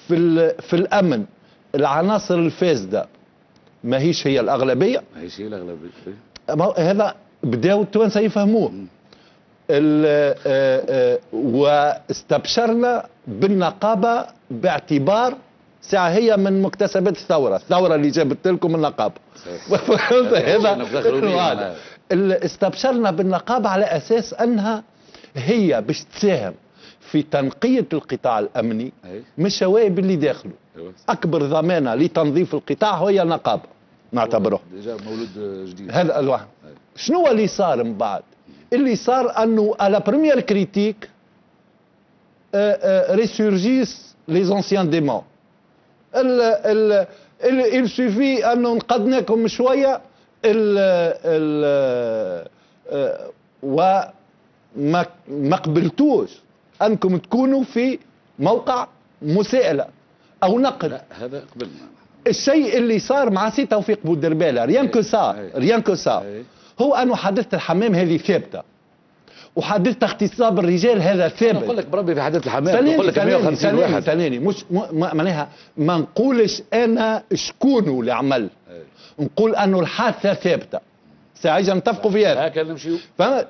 في الامن العناصر الفاسده ماهيش هي الاغلبيه. ماهيش هي الاغلبيه. هذا بداوا التوانسه يفهموه. واستبشرنا بالنقابه باعتبار ساعة هي من مكتسبات الثوره اللي جابت لكم النقابه. هذا استبشرنا بالنقابه على اساس انها هي باش تساهم في تنقيه القطاع الامني من الشوائب اللي داخله. اكبر ضمانه لتنظيف القطاع هي النقابه نعتبره. ديجا مولود جديد هذا الواحد. شنو اللي صار من بعد؟ اللي صار انه على بريمير كريتيك ريسورجيس لي زونسيان ديمون. il suffit انه نقدناكم شويه وما قبلتوش انكم تكونوا في موقع مساءله او نقد. لا هذا قبلنا. الشيء اللي صار مع سي توفيق بودربالة ريان كو سا هو انه حادثه الحمام هذه ثابته، وحادثه اغتصاب الرجال هذا ثابت. نقول لك بربي في حادثه الحمام نقول لك 150 واحد. ثاني مش معناها ما نقولش انا شكون اللي عمل، نقول انه الحادثه ثابته. اذا نتفقوا في هذا هكا نمشيو.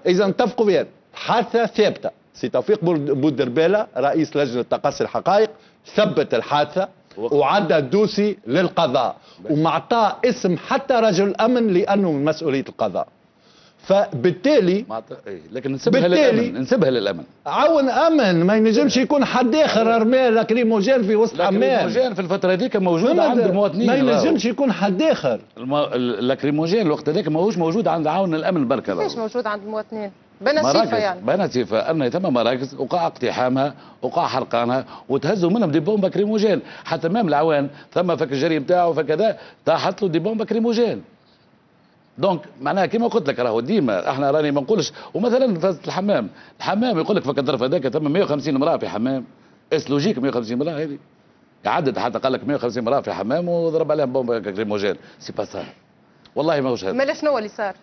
اذا نتفقوا في هذا الحادثه ثابته. سي توفيق بودربالة رئيس لجنه تقصي الحقائق ثبت الحادثه وعدى الدوسي للقضاء وما اعطاه اسم حتى رجل امن لانه من مسؤوليه القضاء. فبالتالي لكن نسبها للامن، نسبها للامن. عاون امن ما ينجمش يكون حد اخر رمى لاكريموجين في وسط حمام. لاكريموجين في الفتره هذيك موجود عند المواطنين، ما ينجمش يكون حد اخر. اللاكريموجين الوقت هذاك ماهوش موجود عند عاون الامن بركه. ليش موجود عند المواطنين؟ بنسيفه يعني. بنسيفه ان ثم مراكز وقع اقتحامها وقع حرقانها وتهزوا منهم دي بومب كريموجين. حتى مام العوان ثم فك الجري نتاعو فكذا طاحت له دي بومب كريموجين. دونك معناها كما قلت لك راهو ديما احنا راني ما نقولش. ومثلا في الحمام يقول لك فك الظرف هذاك ثم 150 امراه في حمام. اس لوجيك 150 امراه هذه يعدد حتى قال لك 150 امراه في حمام وضرب عليهم بومب كريموجين. سي با سا والله ماهوش هذا. مالا شنو اللي صار؟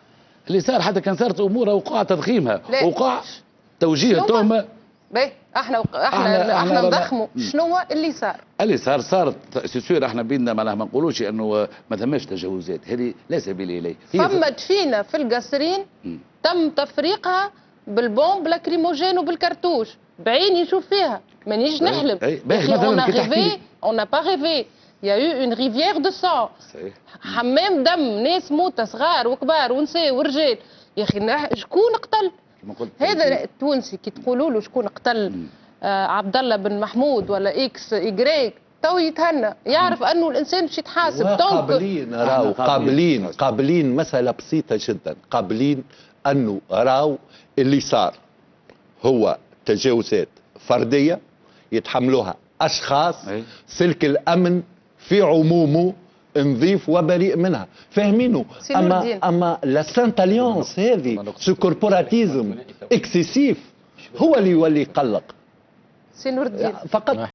اللي صار حتى كان صارت امور وقع تضخيمها وقع توجيه التهمه. باهي احنا نضخموا شنو اللي صار؟ اللي صار سي سور احنا بينا معناها ما نقولوش انه ما ثماش تجاوزات، هذه لا سبيل اليه. فما دفينه في القصرين تم تفريقها بالبومب لاكريموجين وبالكرتوش بعيني نشوف فيها مانيش نحلم. on n'a pas rêvé. Il y a eu une rivière de sang. حمام دم ناس موتى صغار وكبار ونساء ورجال. يا اخي شكون قتل؟ هذا التونسي كي تقولوا له شكون قتل عبد الله بن محمود ولا اكس ايغريك تو يتهنى يعرف انه الانسان باش يتحاسب. قابلين راهو قابلين مساله بسيطه جدا. قابلين انه راهو اللي صار هو تجاوزات فرديه يتحملوها اشخاص. سلك الامن في عمومه نظيف وبريء منها فاهمينه. اما لا سانت اليونس هذه سو كوربوراتيزم اكسيسيف هو اللي يولي يقلق. سي نور الدين فقط